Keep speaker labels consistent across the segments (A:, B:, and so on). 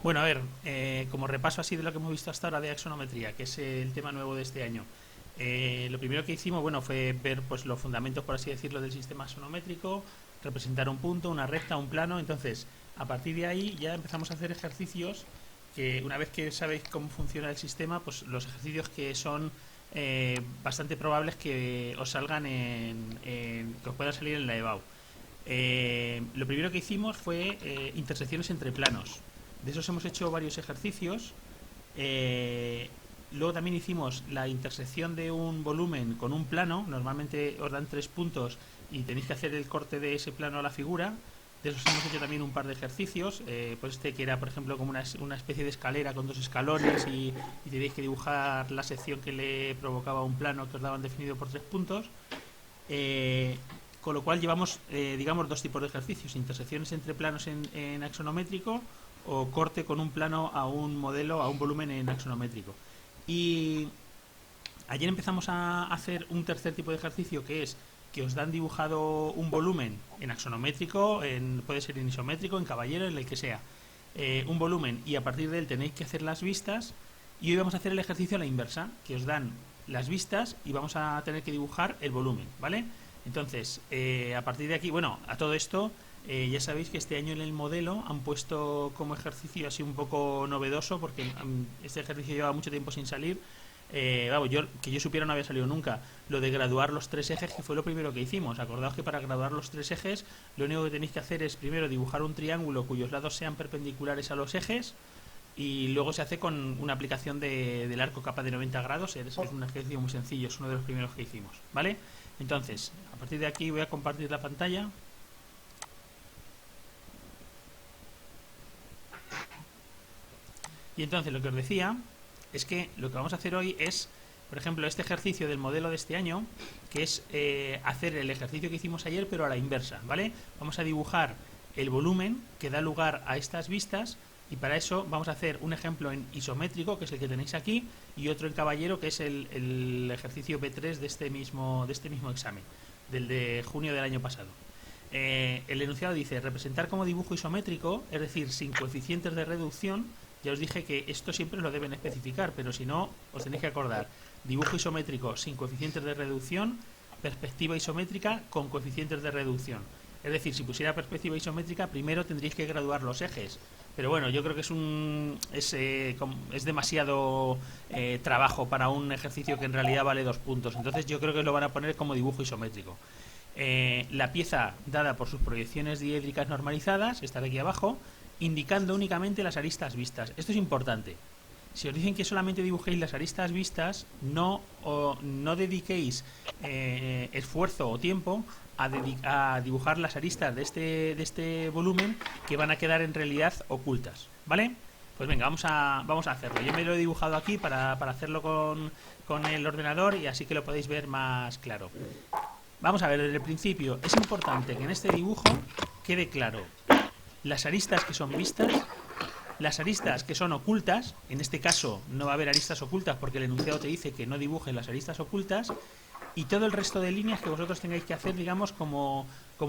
A: Bueno, a ver, como repaso así de lo que hemos visto hasta ahora de axonometría, que es el tema nuevo de este año. Lo primero que hicimos, bueno, fue ver pues los fundamentos, por así decirlo, del sistema axonométrico, representar un punto, una recta, un plano. Entonces, a partir de ahí ya empezamos a hacer ejercicios que una vez que sabéis cómo funciona el sistema, pues los ejercicios que son bastante probables que os salgan que os puedan salir en la EBAU. Lo primero que hicimos fue intersecciones entre planos. De esos hemos hecho varios ejercicios. Luego también hicimos la intersección de un volumen con un plano. Normalmente os dan 3 puntos y tenéis que hacer el corte de ese plano a la figura. De esos hemos hecho también un par de ejercicios. Pues este que era, por ejemplo, como una especie de escalera con 2 escalones y tenéis que dibujar la sección que le provocaba un plano que os daban definido por 3 puntos. Con lo cual llevamos, digamos, 2 tipos de ejercicios: intersecciones entre planos en axonométrico, o corte con un plano a un modelo, a un volumen en axonométrico. Y ayer empezamos a hacer un tercer tipo de ejercicio, que es que os dan dibujado un volumen en axonométrico, puede ser en isométrico, en caballero, en el que sea, un volumen, y a partir de él tenéis que hacer las vistas. Y hoy vamos a hacer el ejercicio a la inversa, que os dan las vistas y vamos a tener que dibujar el volumen, ¿vale? Entonces, a partir de aquí, bueno, a todo esto, ya sabéis que este año en el modelo han puesto como ejercicio así un poco novedoso, porque este ejercicio lleva mucho tiempo sin salir. Vamos, que yo supiera no había salido nunca. Lo de graduar los 3 ejes, que fue lo primero que hicimos. Acordaos que para graduar los 3 ejes, lo único que tenéis que hacer es primero dibujar un triángulo cuyos lados sean perpendiculares a los ejes, y luego se hace con una aplicación del arco capa de 90 grados. Es un ejercicio muy sencillo, es uno de los primeros que hicimos, ¿vale? Entonces, a partir de aquí voy a compartir la pantalla. Y entonces lo que os decía es que lo que vamos a hacer hoy es, por ejemplo, este ejercicio del modelo de este año, que es hacer el ejercicio que hicimos ayer, pero a la inversa, ¿vale? Vamos a dibujar el volumen que da lugar a estas vistas, y para eso vamos a hacer un ejemplo en isométrico, que es el que tenéis aquí, y otro en caballero, que es el ejercicio B3 de este mismo examen, del de junio del año pasado. El enunciado dice: representar como dibujo isométrico, es decir, sin coeficientes de reducción. Ya os dije que esto siempre lo deben especificar, pero si no, os tenéis que acordar: dibujo isométrico sin coeficientes de reducción, perspectiva isométrica con coeficientes de reducción. Es decir, si pusiera perspectiva isométrica, primero tendríais que graduar los ejes. Pero bueno, yo creo que es demasiado trabajo para un ejercicio que en realidad vale 2 puntos. Entonces yo creo que lo van a poner como dibujo isométrico. La pieza dada por sus proyecciones diédricas normalizadas, está de aquí abajo, indicando únicamente las aristas vistas. Esto es importante. Si os dicen que solamente dibujéis las aristas vistas, no dediquéis esfuerzo o tiempo a dibujar las aristas de este volumen, que van a quedar en realidad ocultas, ¿vale? Pues venga, vamos a hacerlo. Yo me lo he dibujado aquí para hacerlo con el ordenador, y así que lo podéis ver más claro. Vamos a ver desde el principio. Es importante que en este dibujo quede claro las aristas que son vistas, las aristas que son ocultas. En este caso no va a haber aristas ocultas porque el enunciado te dice que no dibujes las aristas ocultas, y todo el resto de líneas que vosotros tengáis que hacer, digamos, como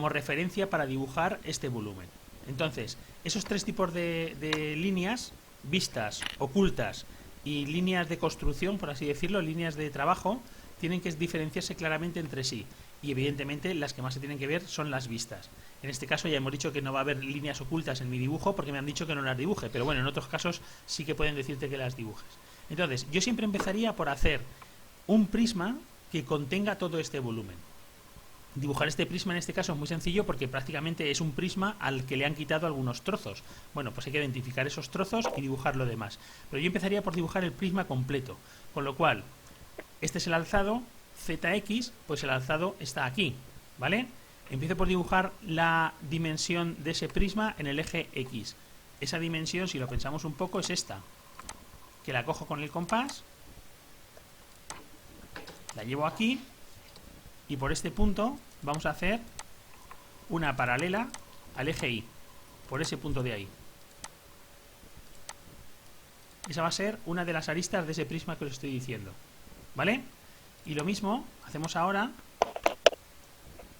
A: referencia para dibujar este volumen. Entonces, esos 3 tipos de líneas: vistas, ocultas y líneas de construcción, por así decirlo, líneas de trabajo, tienen que diferenciarse claramente entre sí. Y evidentemente las que más se tienen que ver son las vistas. En este caso ya hemos dicho que no va a haber líneas ocultas en mi dibujo porque me han dicho que no las dibuje, pero bueno, en otros casos sí que pueden decirte que las dibujes. Entonces, yo siempre empezaría por hacer un prisma que contenga todo este volumen. Dibujar este prisma en este caso es muy sencillo porque prácticamente es un prisma al que le han quitado algunos trozos. Bueno, pues hay que identificar esos trozos y dibujar lo demás. Pero yo empezaría por dibujar el prisma completo, con lo cual este es el alzado ZX, pues el alzado está aquí, ¿vale? Empiezo por dibujar la dimensión de ese prisma en el eje X. Esa dimensión, si lo pensamos un poco, es esta, que la cojo con el compás, la llevo aquí, y por este punto vamos a hacer una paralela al eje Y, por ese punto de ahí. Esa va a ser una de las aristas de ese prisma que os estoy diciendo, ¿vale? Y lo mismo hacemos ahora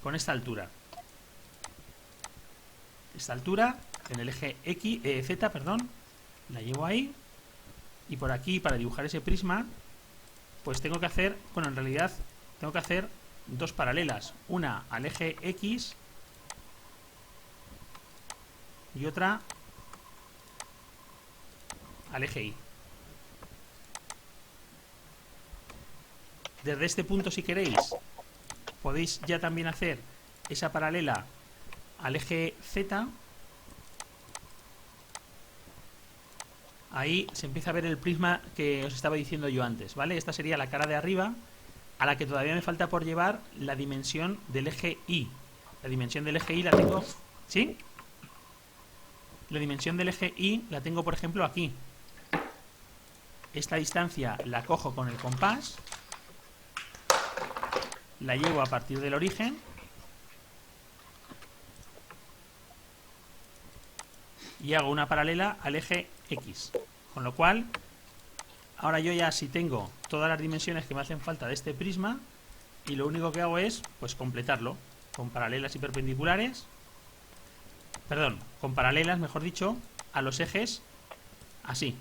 A: con esta altura. Esta altura en el eje Z, La llevo ahí. Y por aquí, para dibujar ese prisma, pues tengo que hacer, bueno, en realidad tengo que hacer dos paralelas. Una al eje X y otra al eje Y. Desde este punto, si queréis, podéis ya también hacer esa paralela al eje Z. Ahí se empieza a ver el prisma que os estaba diciendo yo antes, ¿vale? Esta sería la cara de arriba, a la que todavía me falta por llevar la dimensión del eje Y. La dimensión del eje Y la tengo... ¿Sí? La dimensión del eje Y la tengo, por ejemplo, aquí. Esta distancia la cojo con el compás, la llevo a partir del origen y hago una paralela al eje X. Con lo cual, ahora yo ya sí tengo todas las dimensiones que me hacen falta de este prisma y lo único que hago es, pues, completarlo con paralelas y perpendiculares, perdón, con paralelas, mejor dicho, a los ejes así.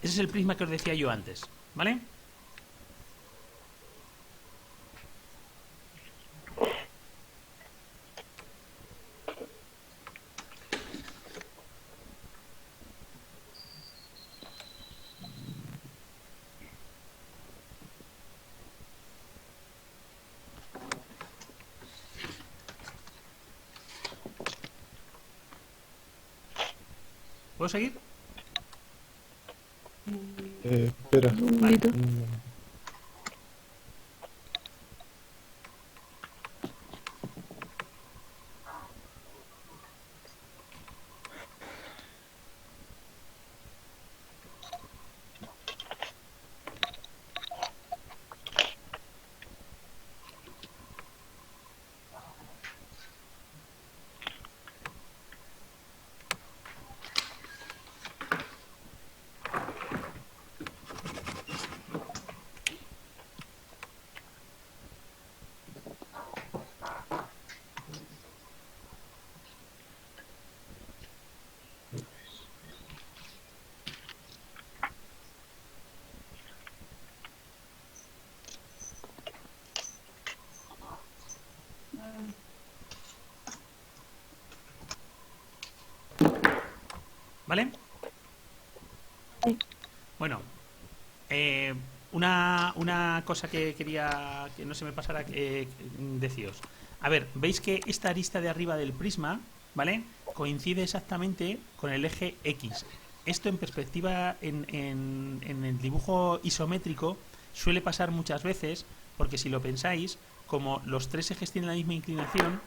A: Ese es el prisma que os decía yo antes, ¿vale? ¿Puedo seguir?
B: Espera.
A: Vale. ¿Vale?
C: Sí.
A: Bueno, una cosa que quería que no se me pasara deciros. A ver, veis que esta arista de arriba del prisma, ¿vale? Coincide exactamente con el eje X. Esto en perspectiva, en el dibujo isométrico, suele pasar muchas veces, porque si lo pensáis, como los tres ejes tienen la misma inclinación,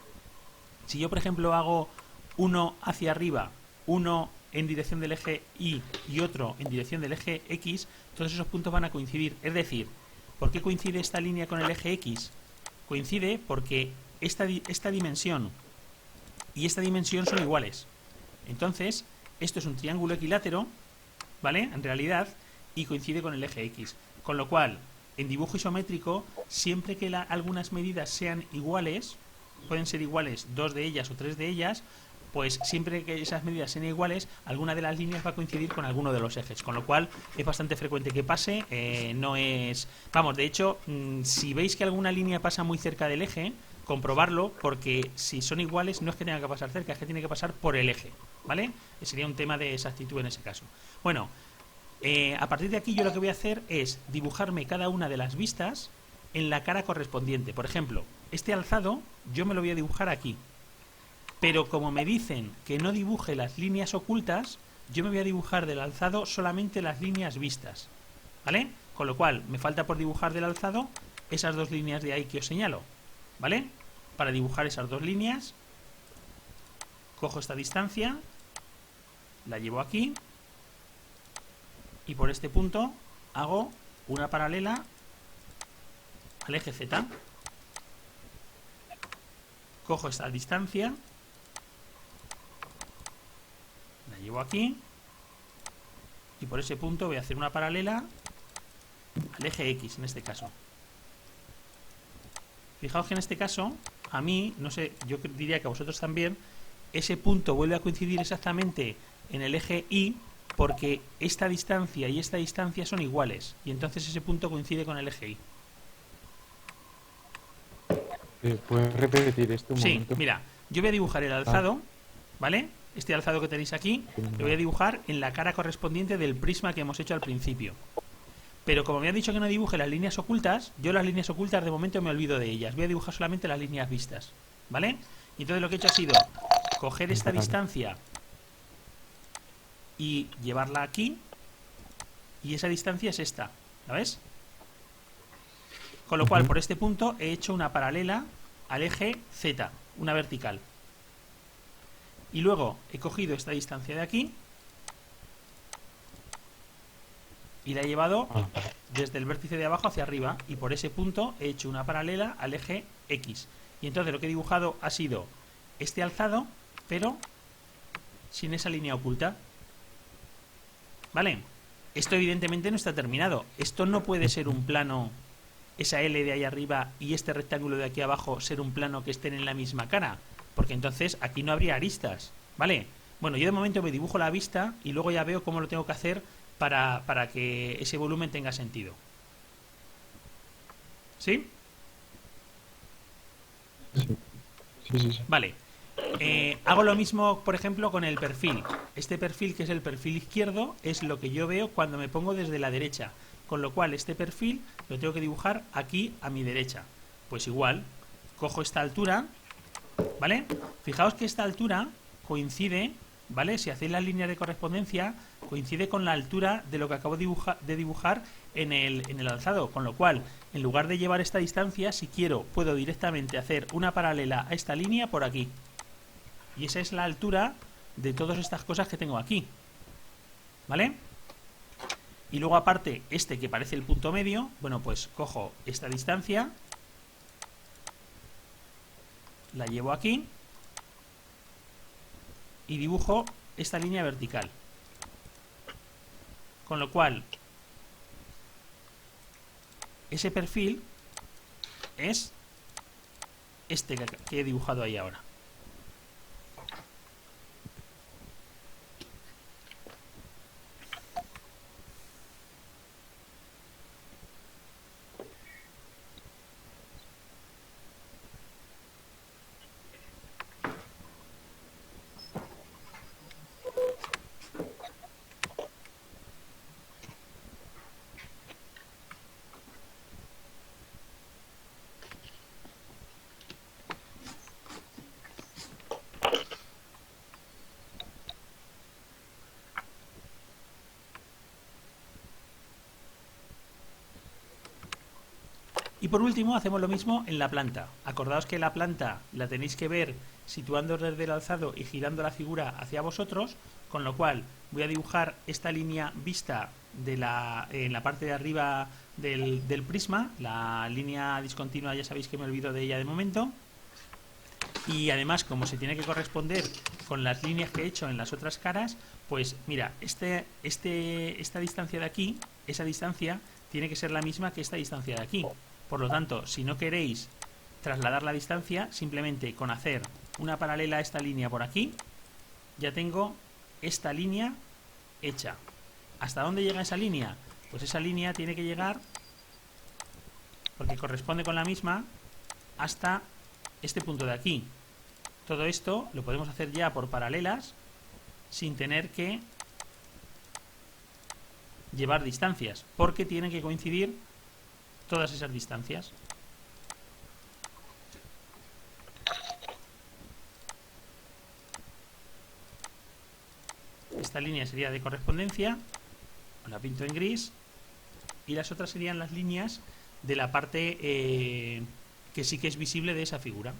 A: si yo, por ejemplo, hago uno hacia arriba, uno en dirección del eje Y y otro en dirección del eje X, todos esos puntos van a coincidir. Es decir, ¿por qué coincide esta línea con el eje X? Coincide porque esta dimensión y esta dimensión son iguales. Entonces, esto es un triángulo equilátero, ¿vale? En realidad, y coincide con el eje X. Con lo cual, en dibujo isométrico, siempre que algunas medidas sean iguales, pueden ser iguales dos de ellas o tres de ellas, pues siempre que esas medidas sean iguales, alguna de las líneas va a coincidir con alguno de los ejes, con lo cual es bastante frecuente que pase, no es... Vamos, de hecho, si veis que alguna línea pasa muy cerca del eje, comprobarlo, porque si son iguales no es que tenga que pasar cerca, es que tiene que pasar por el eje, ¿vale? Sería un tema de exactitud en ese caso. Bueno, a partir de aquí yo lo que voy a hacer es dibujarme cada una de las vistas en la cara correspondiente. Por ejemplo, este alzado yo me lo voy a dibujar aquí. Pero como me dicen que no dibuje las líneas ocultas, yo me voy a dibujar del alzado solamente las líneas vistas, ¿vale? Con lo cual, me falta por dibujar del alzado esas dos líneas de ahí que os señalo, ¿vale? Para dibujar esas dos líneas, cojo esta distancia, la llevo aquí, y por este punto hago una paralela al eje Z. Cojo esta distancia, la llevo aquí y por ese punto voy a hacer una paralela al eje X en este caso. Fijaos que en este caso, a mí, no sé, yo diría que a vosotros también, ese punto vuelve a coincidir exactamente en el eje Y, porque esta distancia y esta distancia son iguales, y entonces ese punto coincide con el eje Y.
B: ¿Puedes repetir esto un
A: Sí,
B: momento?
A: mira, yo voy a dibujar el
B: Ah,
A: alzado, ¿vale? Este alzado que tenéis aquí, lo voy a dibujar en la cara correspondiente del prisma que hemos hecho al principio. Pero como me han dicho que no dibuje las líneas ocultas, yo las líneas ocultas de momento me olvido de ellas. Voy a dibujar solamente las líneas vistas, ¿vale? Y entonces lo que he hecho ha sido coger esta
B: vale.
A: distancia y llevarla aquí, y esa distancia es esta, ¿la ves? Con lo cual, por este punto he hecho una paralela al eje Z, una vertical. Y luego he cogido esta distancia de aquí y la he llevado
B: Ah,
A: desde el vértice de abajo hacia arriba, y por ese punto he hecho una paralela al eje X. Y entonces lo que he dibujado ha sido este alzado, pero sin esa línea oculta. ¿Vale? Esto evidentemente no está terminado. Esto no puede ser un plano, esa L de ahí arriba y este rectángulo de aquí abajo ser un plano que estén en la misma cara, porque entonces aquí no habría aristas. ¿Vale? Bueno, yo de momento me dibujo la vista y luego ya veo cómo lo tengo que hacer para que ese volumen tenga sentido. ¿Sí?
B: sí, sí.
A: Vale. Hago lo mismo, por ejemplo, con el perfil. Este perfil, que es el perfil izquierdo, es lo que yo veo cuando me pongo desde la derecha. Con lo cual, este perfil lo tengo que dibujar aquí a mi derecha. Pues igual, cojo esta altura, ¿vale? Fijaos que esta altura coincide, ¿vale? Si hacéis la línea de correspondencia, coincide con la altura de lo que acabo de dibujar en el alzado. Con lo cual, en lugar de llevar esta distancia, si quiero, puedo directamente hacer una paralela a esta línea por aquí. Y esa es la altura de todas estas cosas que tengo aquí. ¿Vale? Y luego aparte, este que parece el punto medio, bueno, pues cojo esta distancia, la llevo aquí y dibujo esta línea vertical. Con lo cual, ese perfil es este que he dibujado ahí ahora. Y por último hacemos lo mismo en la planta. Acordaos que la planta la tenéis que ver situando desde el alzado y girando la figura hacia vosotros, con lo cual voy a dibujar esta línea vista en la parte de arriba del prisma, la línea discontinua, ya sabéis que me olvido de ella de momento. Y además, como se tiene que corresponder con las líneas que he hecho en las otras caras, pues mira, esta distancia de aquí, esa distancia, tiene que ser la misma que esta distancia de aquí. Por lo tanto, si no queréis trasladar la distancia, simplemente con hacer una paralela a esta línea por aquí, ya tengo esta línea hecha. ¿Hasta dónde llega esa línea? Pues esa línea tiene que llegar, porque corresponde con la misma, hasta este punto de aquí. Todo esto lo podemos hacer ya por paralelas, sin tener que llevar distancias, porque tienen que coincidir todas esas distancias. Esta línea sería de correspondencia, la pinto en gris, y las otras serían las líneas de la parte que sí que es visible de esa figura.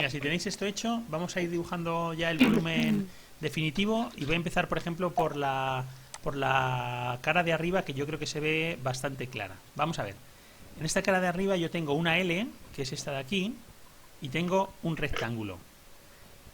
A: venga, si tenéis esto hecho, vamos a ir dibujando ya el volumen definitivo y voy a empezar, por ejemplo, por la cara de arriba, que yo creo que se ve bastante clara. Vamos a ver. En esta cara de arriba yo tengo una L, que es esta de aquí, y tengo un rectángulo.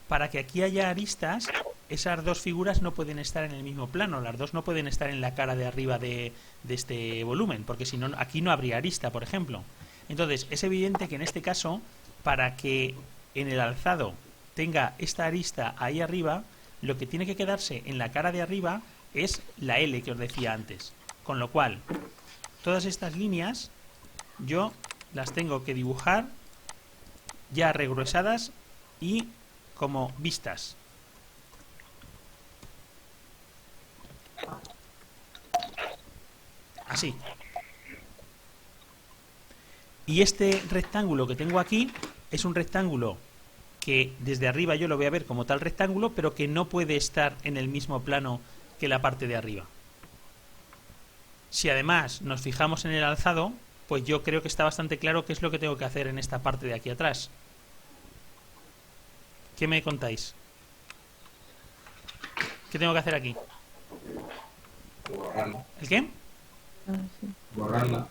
A: Para que aquí haya aristas, esas dos figuras no pueden estar en el mismo plano, las dos no pueden estar en la cara de arriba de este volumen, porque si no, aquí no habría arista, por ejemplo. Entonces, es evidente que en este caso, para que en el alzado tenga esta arista ahí arriba, lo que tiene que quedarse en la cara de arriba es la L que os decía antes. Con lo cual, todas estas líneas yo las tengo que dibujar ya regruesadas y como vistas. Así. Y este rectángulo que tengo aquí es un rectángulo que desde arriba yo lo voy a ver como tal rectángulo, pero que no puede estar en el mismo plano que la parte de arriba. Si además nos fijamos en el alzado, pues yo creo que está bastante claro qué es lo que tengo que hacer en esta parte de aquí atrás. ¿Qué me contáis? ¿Qué tengo que hacer aquí?
D: Borrarla.
A: ¿El qué?
C: Ah, sí.
D: Borrarla.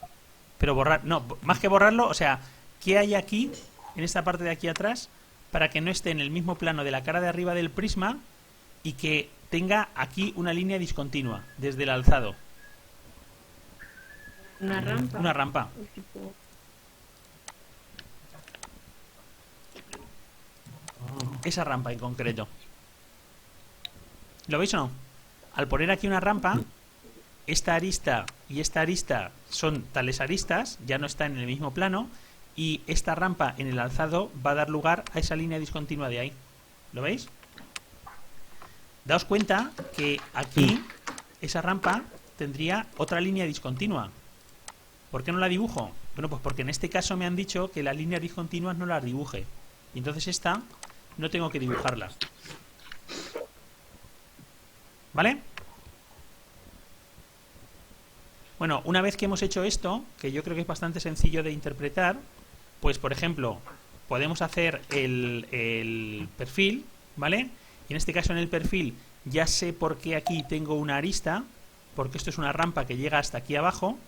A: Pero borrar, no, más que borrarlo, o sea, ¿qué hay aquí, en esta parte de aquí atrás, para que no esté en el mismo plano de la cara de arriba del prisma y que tenga aquí una línea discontinua desde el alzado?
C: Una rampa.
A: Una rampa.
C: O tipo-
A: Esa rampa en concreto. ¿Lo veis o no? Al poner aquí una rampa, esta arista y esta arista son tales aristas, ya no están en el mismo plano, y esta rampa en el alzado va a dar lugar a esa línea discontinua de ahí. ¿Lo veis? Daos cuenta que aquí esa rampa tendría otra línea discontinua. ¿Por qué no la dibujo? Bueno, pues porque en este caso me han dicho que las líneas discontinuas no las dibuje. Y entonces esta no tengo que dibujarla. ¿Vale? Bueno, una vez que hemos hecho esto, que yo creo que es bastante sencillo de interpretar, pues por ejemplo, podemos hacer el perfil, ¿vale? Y en este caso en el perfil ya sé por qué aquí tengo una arista, porque esto es una rampa que llega hasta aquí abajo,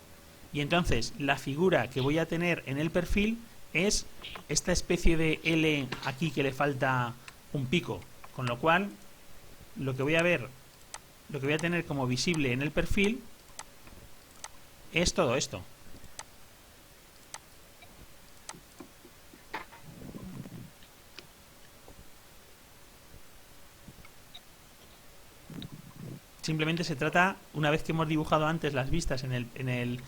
A: y entonces la figura que voy a tener en el perfil es esta especie de L aquí que le falta un pico, con lo cual lo que voy a ver, lo que voy a tener como visible en el perfil es todo esto. Simplemente se trata, una vez que hemos dibujado antes las vistas en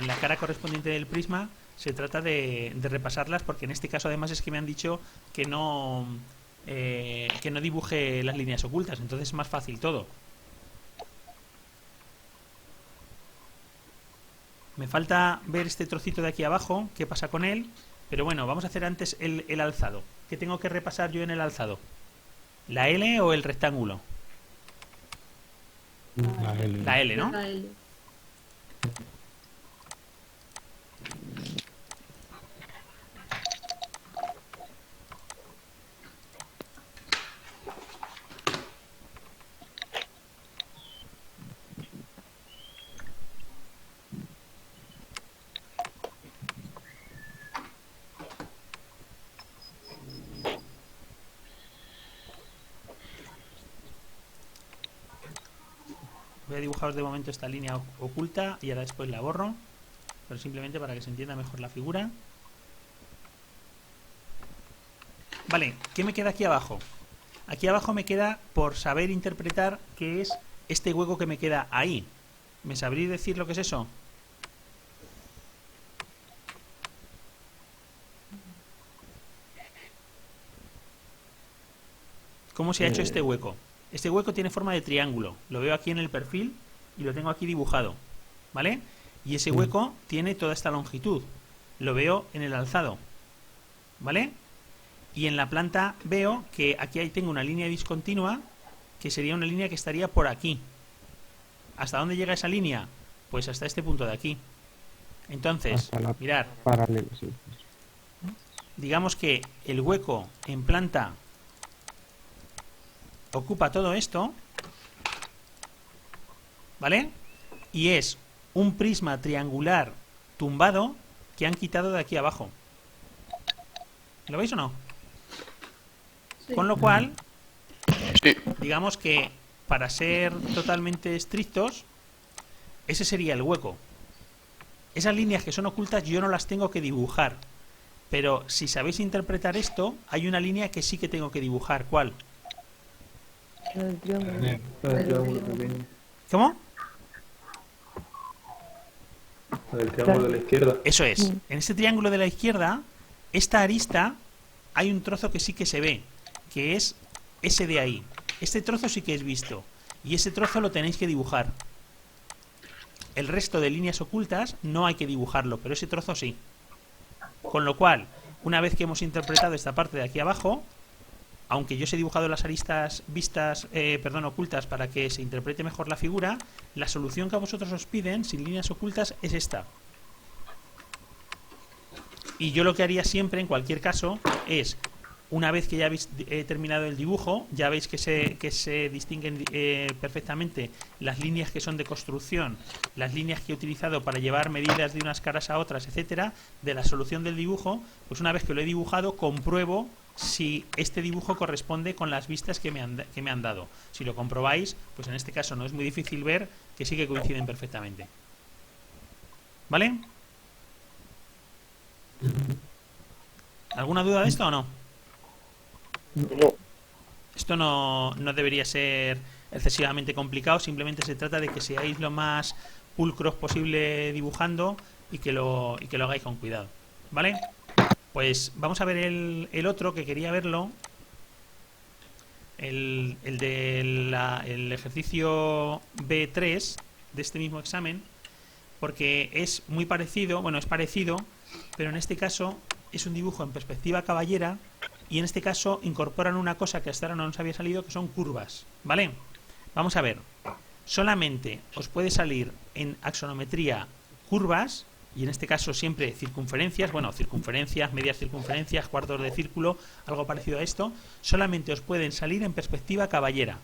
A: la cara correspondiente del prisma, se trata de repasarlas, porque en este caso además es que me han dicho que no dibuje las líneas ocultas, entonces es más fácil todo. Me falta ver este trocito de aquí abajo, qué pasa con él, pero bueno, vamos a hacer antes el alzado. ¿Qué tengo que repasar yo en el alzado? ¿La L o el rectángulo?
B: La L.
A: La L, ¿no?
C: La L.
A: Voy a dibujaros de momento esta línea oculta y ahora después la borro, pero simplemente para que se entienda mejor la figura. Vale, ¿qué me queda aquí abajo? Aquí abajo me queda por saber interpretar qué es este hueco que me queda ahí. ¿Me sabréis decir lo que es eso? ¿Cómo se ha hecho este hueco? Este hueco tiene forma de triángulo. Lo veo aquí en el perfil y lo tengo aquí dibujado. ¿Vale? Y ese hueco tiene toda esta longitud. Lo veo en el alzado. ¿Vale? Y en la planta veo que aquí tengo una línea discontinua, que sería una línea que estaría por aquí. ¿Hasta dónde llega esa línea? Pues hasta este punto de aquí. Entonces,
B: Hasta la
A: mirad,
B: paralela, sí.
A: digamos que el hueco en planta ocupa todo esto, ¿vale? Y es un prisma triangular tumbado que han quitado de aquí abajo. ¿Lo veis o no?
C: Sí.
A: Con lo cual,
D: Sí.
A: digamos que para ser totalmente estrictos, ese sería el hueco. Esas líneas que son ocultas yo no las tengo que dibujar. Pero si sabéis interpretar esto, hay una línea que sí que tengo que dibujar. ¿Cuál?
C: El triángulo.
E: El triángulo pequeño.
A: ¿Cómo?
E: El triángulo de la izquierda.
A: Eso es. En este triángulo de la izquierda, esta arista, hay un trozo que sí que se ve, que es ese de ahí. Este trozo sí que es visto. Y ese trozo lo tenéis que dibujar. El resto de líneas ocultas no hay que dibujarlo, pero ese trozo sí. Con lo cual, una vez que hemos interpretado esta parte de aquí abajo, aunque yo os he dibujado las aristas ocultas para que se interprete mejor la figura, la solución que a vosotros os piden, sin líneas ocultas, es esta. Y yo lo que haría siempre, en cualquier caso, es, una vez que ya habéis terminado el dibujo, ya veis que se distinguen perfectamente las líneas que son de construcción, las líneas que he utilizado para llevar medidas de unas caras a otras, etcétera, de la solución del dibujo, pues una vez que lo he dibujado, compruebo si este dibujo corresponde con las vistas que me han dado. Si lo comprobáis, pues en este caso no es muy difícil ver que sí que coinciden perfectamente. ¿Vale? ¿Alguna duda de esto o no?
D: No.
A: Esto no debería ser excesivamente complicado, simplemente se trata de que seáis lo más pulcros posible dibujando y que lo hagáis con cuidado. ¿Vale? Pues vamos a ver el otro que quería verlo. El del ejercicio B3 de este mismo examen, porque es muy parecido, bueno, es parecido, pero en este caso es un dibujo en perspectiva caballera y en este caso incorporan una cosa que hasta ahora no nos había salido, que son curvas, ¿vale? Vamos a ver, solamente os puede salir en axonometría curvas, y en este caso siempre circunferencias, bueno, circunferencias, medias circunferencias, cuartos de círculo, algo parecido a esto, solamente os pueden salir en perspectiva caballera.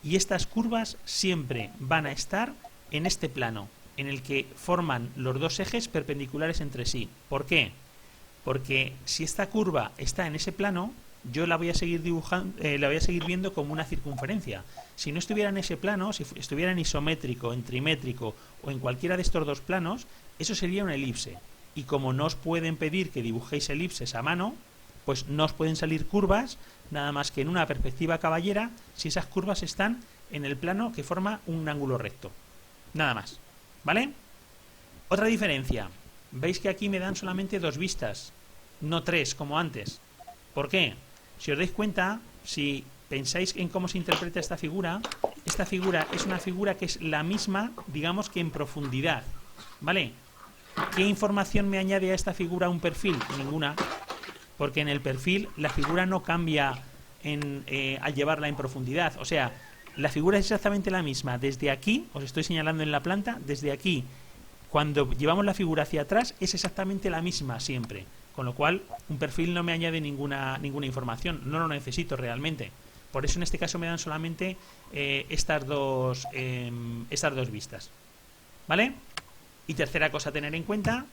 A: Y estas curvas siempre van a estar en este plano, en el que forman los dos ejes perpendiculares entre sí. ¿Por qué? Porque si esta curva está en ese plano, yo la voy a seguir dibujando, la voy a seguir viendo como una circunferencia. Si no estuviera en ese plano, si estuviera en isométrico, en trimétrico o en cualquiera de estos dos planos, eso sería una elipse. Y como no os pueden pedir que dibujéis elipses a mano, pues no os pueden salir curvas, nada más que en una perspectiva caballera, si esas curvas están en el plano que forma un ángulo recto. Nada más. ¿Vale? Otra diferencia. Veis que aquí me dan solamente dos vistas, no tres como antes. ¿Por qué? Si os dais cuenta, si pensáis en cómo se interpreta esta figura es una figura que es la misma, digamos que en profundidad. ¿Vale? ¿Qué información me añade a esta figura un perfil? Ninguna. Porque en el perfil la figura no cambia al llevarla en profundidad. O sea, la figura es exactamente la misma. Desde aquí, os estoy señalando en la planta, desde aquí, cuando llevamos la figura hacia atrás, es exactamente la misma siempre. Con lo cual, un perfil no me añade ninguna información. No lo necesito realmente. Por eso en este caso me dan solamente estas dos vistas. ¿Vale? Y tercera cosa a tener en cuenta,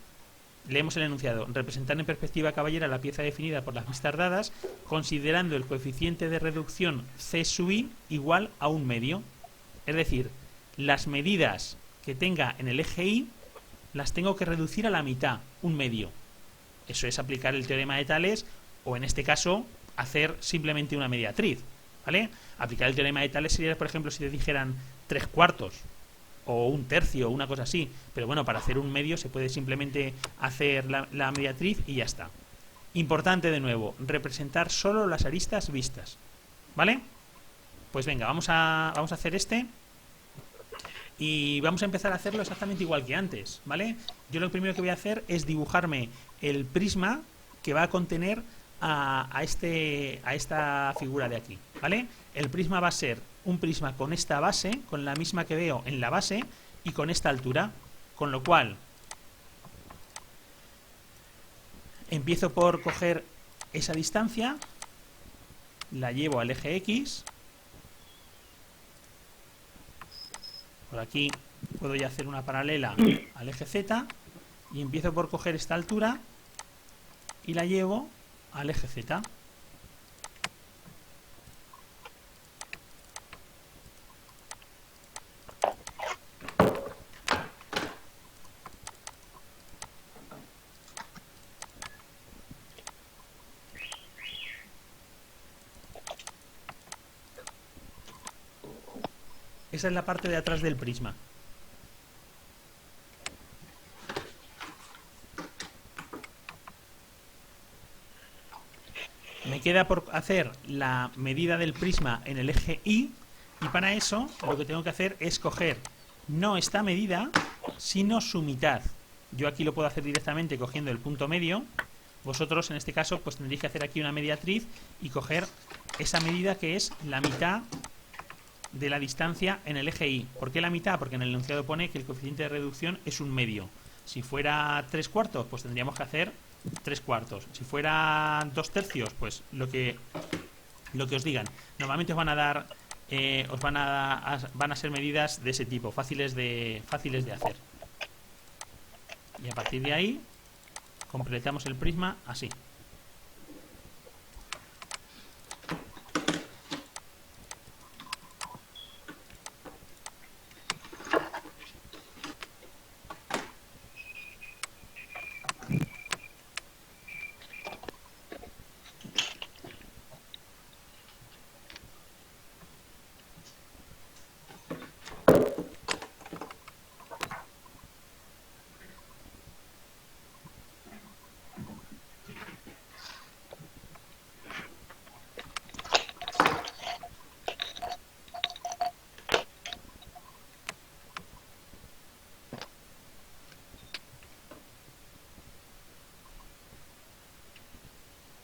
A: leemos el enunciado. Representar en perspectiva caballera la pieza definida por las vistas dadas, considerando el coeficiente de reducción C sub i igual a un medio. Es decir, las medidas que tenga en el eje Y las tengo que reducir a la mitad, un medio. Eso es aplicar el teorema de Tales, o en este caso, hacer simplemente una mediatriz. ¿Vale? Aplicar el teorema de Tales sería, por ejemplo, si te dijeran 3/4 o 1/3 o una cosa así. Pero bueno, para hacer un medio se puede simplemente hacer la mediatriz y ya está. Importante de nuevo, representar solo las aristas vistas. ¿Vale? Pues venga, vamos a hacer este. Y vamos a empezar a hacerlo exactamente igual que antes, ¿vale? Yo lo primero que voy a hacer es dibujarme el prisma que va a contener a esta figura de aquí, ¿vale? El prisma va a ser un prisma con esta base, con la misma que veo en la base y con esta altura, con lo cual empiezo por coger esa distancia la llevo al eje X. Por aquí puedo ya hacer una paralela al eje Z y empiezo por coger esta altura y la llevo al eje Z. Esa es la parte de atrás del prisma. Me queda por hacer la medida del prisma en el eje Y, y para eso lo que tengo que hacer es coger no esta medida, sino su mitad. Yo aquí lo puedo hacer directamente cogiendo el punto medio. Vosotros en este caso pues tendréis que hacer aquí una mediatriz y coger esa medida que es la mitad de la distancia en el eje Y. ¿Por qué la mitad? Porque en el enunciado pone que el coeficiente de reducción es un medio. Si fuera 3/4, pues tendríamos que hacer 3/4. Si fuera 2/3, pues lo que os digan. Normalmente os van a dar, van a ser medidas de ese tipo, fáciles de hacer. Y a partir de ahí completamos el prisma así.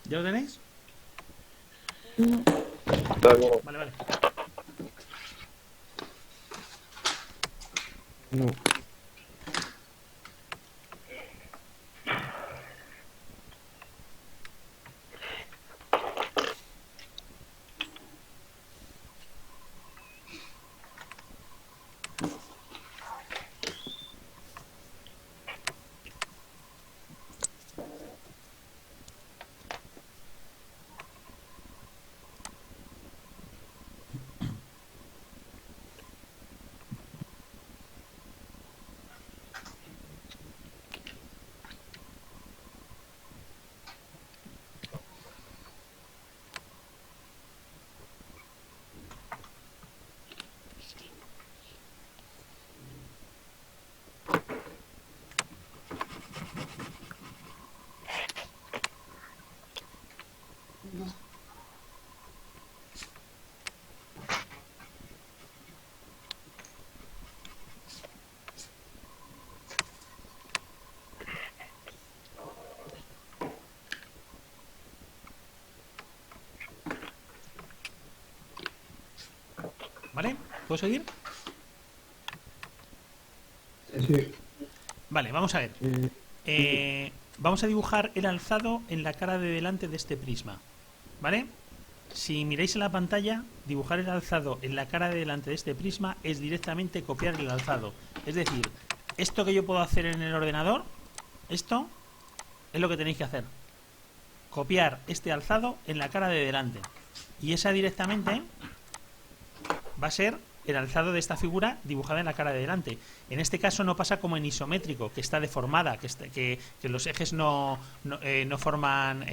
A: ¿Ya lo tenéis?
D: Claro.
A: Vale, vale.
B: No.
A: ¿Vale? ¿Puedo seguir?
E: Sí.
A: Vale, vamos a ver. Vamos a dibujar el alzado en la cara de delante de este prisma. ¿Vale? Si miráis en la pantalla, dibujar el alzado en la cara de delante de este prisma es directamente copiar el alzado. Es decir, esto que yo puedo hacer en el ordenador, esto es lo que tenéis que hacer. Copiar este alzado en la cara de delante. Y esa directamente va a ser el alzado de esta figura dibujada en la cara de delante. En este caso no pasa como en isométrico, que está deformada, que los ejes no forman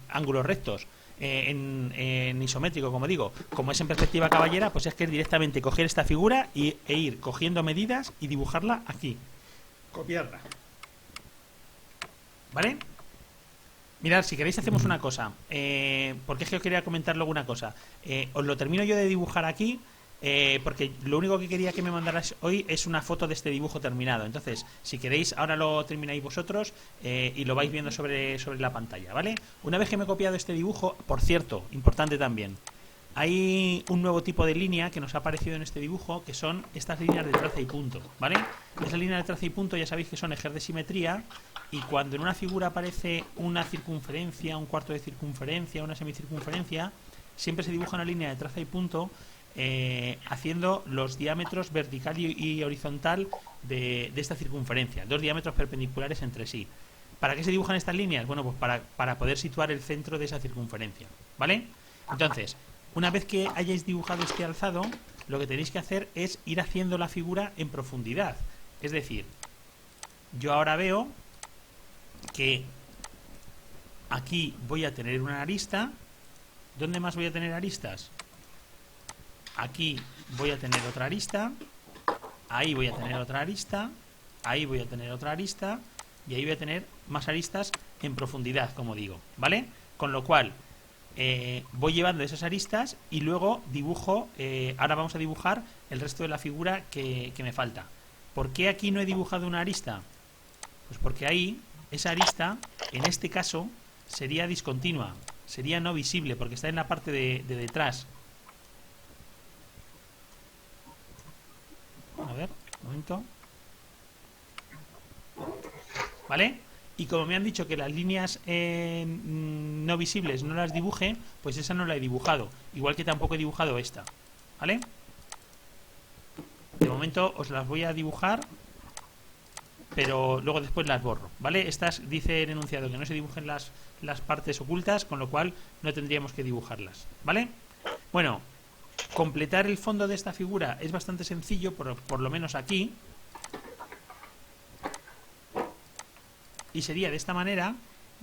A: ángulos rectos. En isométrico, como digo, como es en perspectiva caballera, pues es que es directamente coger esta figura e ir cogiendo medidas y dibujarla aquí. Copiarla. ¿Vale? Mirad, si queréis hacemos una cosa, porque es que os quería comentar luego una cosa. Os lo termino yo de dibujar aquí, porque lo único que quería que me mandarais hoy es una foto de este dibujo terminado. Entonces, si queréis, ahora lo termináis vosotros y lo vais viendo sobre la pantalla, ¿vale? Una vez que me he copiado este dibujo, por cierto, importante también, hay un nuevo tipo de línea que nos ha aparecido en este dibujo, que son estas líneas de traza y punto, ¿vale? Esas líneas de traza y punto ya sabéis que son ejes de simetría Y cuando en una figura aparece una circunferencia, un cuarto de circunferencia, una semicircunferencia, siempre se dibuja una línea de traza y punto haciendo los diámetros vertical y horizontal de esta circunferencia, dos diámetros perpendiculares entre sí. ¿Para qué se dibujan estas líneas? Bueno, pues para poder situar el centro de esa circunferencia, ¿vale? Entonces, una vez que hayáis dibujado este alzado, lo que tenéis que hacer es ir haciendo la figura en profundidad. Es decir, yo ahora veo que aquí voy a tener una arista. ¿Dónde más voy a tener aristas? Aquí voy a tener otra arista, ahí voy a tener otra arista, ahí voy a tener otra arista y ahí voy a tener más aristas en profundidad, como digo, ¿vale? Con lo cual voy llevando esas aristas y luego dibujo, ahora vamos a dibujar el resto de la figura que me falta. ¿Por qué aquí no he dibujado una arista? Pues porque ahí, esa arista, en este caso, sería discontinua, sería no visible, porque está en la parte de detrás. A ver, un momento. ¿Vale? Y como me han dicho que las líneas no visibles no las dibuje, pues esa no la he dibujado. Igual que tampoco he dibujado esta. ¿Vale? De momento os las voy a dibujar, pero luego después las borro. ¿Vale? Estas dice el enunciado que no se dibujen las partes ocultas, con lo cual no tendríamos que dibujarlas. ¿Vale? Bueno, completar el fondo de esta figura es bastante sencillo, por lo menos aquí. Y sería de esta manera.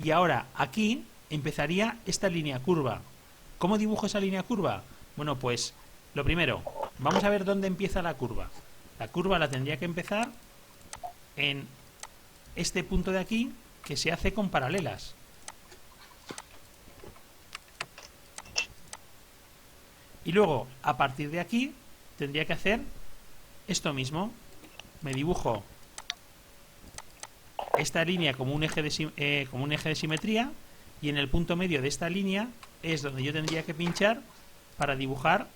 A: Y ahora aquí empezaría esta línea curva. ¿Cómo dibujo esa línea curva? Bueno, pues lo primero, vamos a ver dónde empieza la curva. La curva la tendría que empezar en este punto de aquí, que se hace con paralelas. Y luego, a partir de aquí, tendría que hacer esto mismo. Me dibujo esta línea como un eje de simetría, y en el punto medio de esta línea es donde yo tendría que pinchar para dibujar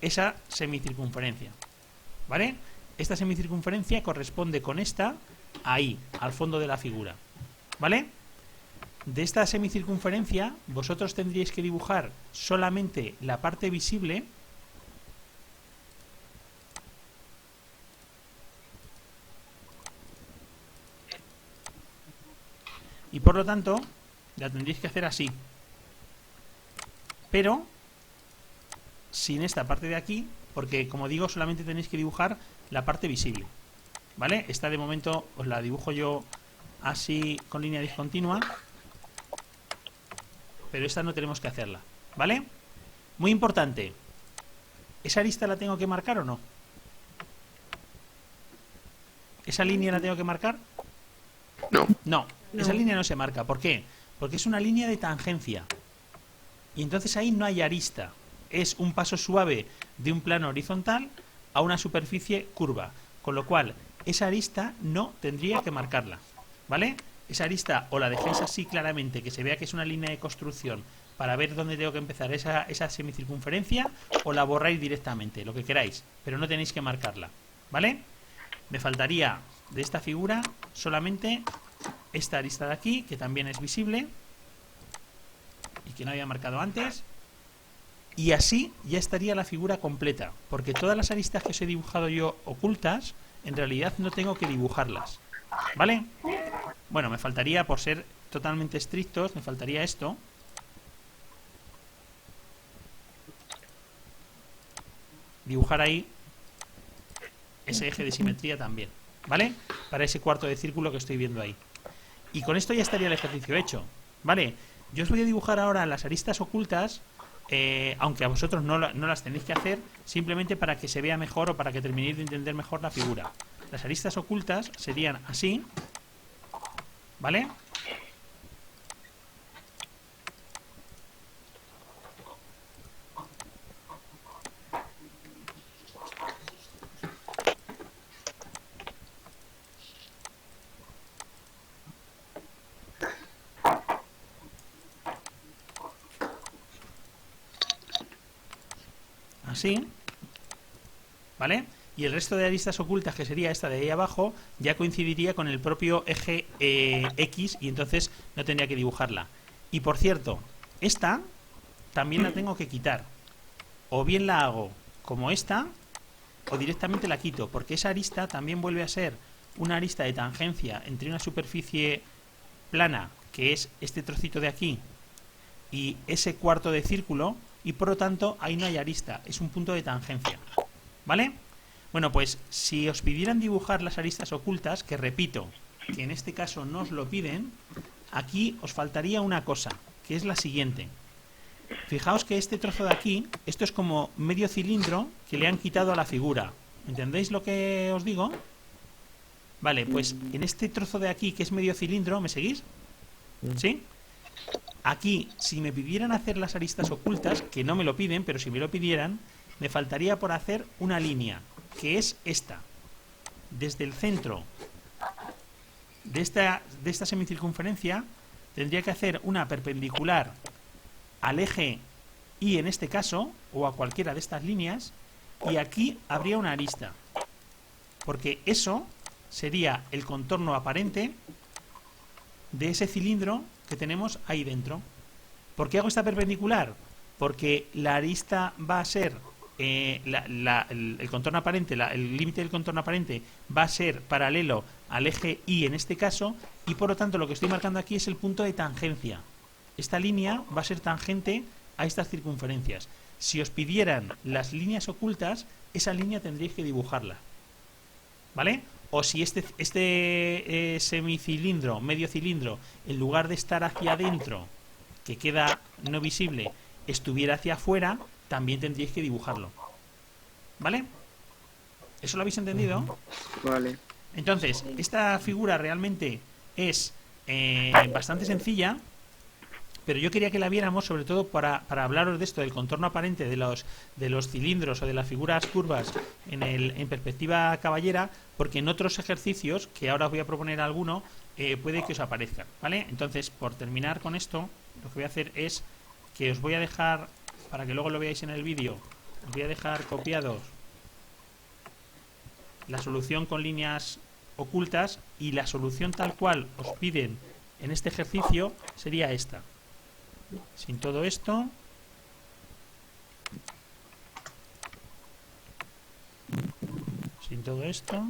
A: esa semicircunferencia. ¿Vale? Esta semicircunferencia corresponde con esta ahí, al fondo de la figura. ¿Vale? De esta semicircunferencia vosotros tendríais que dibujar solamente la parte visible. Y por lo tanto, la tendréis que hacer así. Pero sin esta parte de aquí, porque como digo, solamente tenéis que dibujar la parte visible. ¿Vale? Esta de momento os la dibujo yo así con línea discontinua. Pero esta no tenemos que hacerla. ¿Vale? Muy importante. ¿Esa arista la tengo que marcar o no? ¿Esa línea la tengo que marcar?
D: No.
A: No, esa línea no se marca. ¿Por qué? Porque es una línea de tangencia. Y entonces ahí no hay arista. Es un paso suave de un plano horizontal a una superficie curva. Con lo cual, esa arista no tendría que marcarla. ¿Vale? Esa arista o la dejáis así claramente, que se vea que es una línea de construcción para ver dónde tengo que empezar esa semicircunferencia, o la borráis directamente, lo que queráis. Pero no tenéis que marcarla. ¿Vale? Me faltaría de esta figura solamente esta arista de aquí, que también es visible y que no había marcado antes, y así ya estaría la figura completa, porque todas las aristas que os he dibujado yo ocultas, en realidad no tengo que dibujarlas. ¿Vale? Bueno, me faltaría, por ser totalmente estrictos, me faltaría esto. Dibujar ahí ese eje de simetría también, ¿vale? Para ese cuarto de círculo que estoy viendo ahí. Y con esto ya estaría el ejercicio hecho, ¿vale? Yo os voy a dibujar ahora las aristas ocultas, aunque a vosotros no las tenéis que hacer, simplemente para que se vea mejor o para que terminéis de entender mejor la figura. Las aristas ocultas serían así, ¿vale? Así, ¿vale? y el resto de aristas ocultas, que sería esta de ahí abajo, ya coincidiría con el propio eje X y entonces no tendría que dibujarla. Y por cierto, esta también la tengo que quitar. O bien la hago como esta, o directamente la quito, porque esa arista también vuelve a ser una arista de tangencia entre una superficie plana, que es este trocito de aquí, y ese cuarto de círculo, y por lo tanto ahí no hay arista, es un punto de tangencia. ¿Vale? Bueno, pues si os pidieran dibujar las aristas ocultas, que repito, que en este caso no os lo piden, aquí os faltaría una cosa, que es la siguiente. Fijaos que este trozo de aquí, esto es como medio cilindro que le han quitado a la figura. ¿Entendéis lo que os digo? Vale, pues en este trozo de aquí, que es medio cilindro, ¿me seguís? ¿Sí? Aquí, si me pidieran hacer las aristas ocultas, que no me lo piden, pero si me lo pidieran, me faltaría por hacer una línea, que es esta. Desde el centro de esta semicircunferencia, tendría que hacer una perpendicular al eje Y en este caso, o a cualquiera de estas líneas, y aquí habría una arista. Porque eso sería el contorno aparente de ese cilindro que tenemos ahí dentro. ¿Por qué hago esta perpendicular? Porque la arista va a ser el contorno aparente, el límite del contorno aparente va a ser paralelo al eje Y en este caso, y por lo tanto lo que estoy marcando aquí es el punto de tangencia. Esta línea va a ser tangente a estas circunferencias. Si os pidieran las líneas ocultas, esa línea tendríais que dibujarla, ¿vale? O si este semicilindro, medio cilindro, en lugar de estar hacia adentro, que queda no visible, estuviera hacia afuera, también tendríais que dibujarlo, ¿vale? ¿Eso lo habéis entendido?
D: Vale.
A: Entonces, esta figura realmente es bastante sencilla, pero yo quería que la viéramos sobre todo para hablaros de esto, del contorno aparente de los cilindros o de las figuras curvas en perspectiva caballera, porque en otros ejercicios, que ahora os voy a proponer alguno, puede que os aparezcan, ¿vale? Entonces, por terminar con esto, lo que voy a hacer es que os voy a dejar, para que luego lo veáis en el vídeo, os voy a dejar copiados la solución con líneas ocultas, y la solución tal cual os piden en este ejercicio sería esta. Sin todo esto, sin todo esto,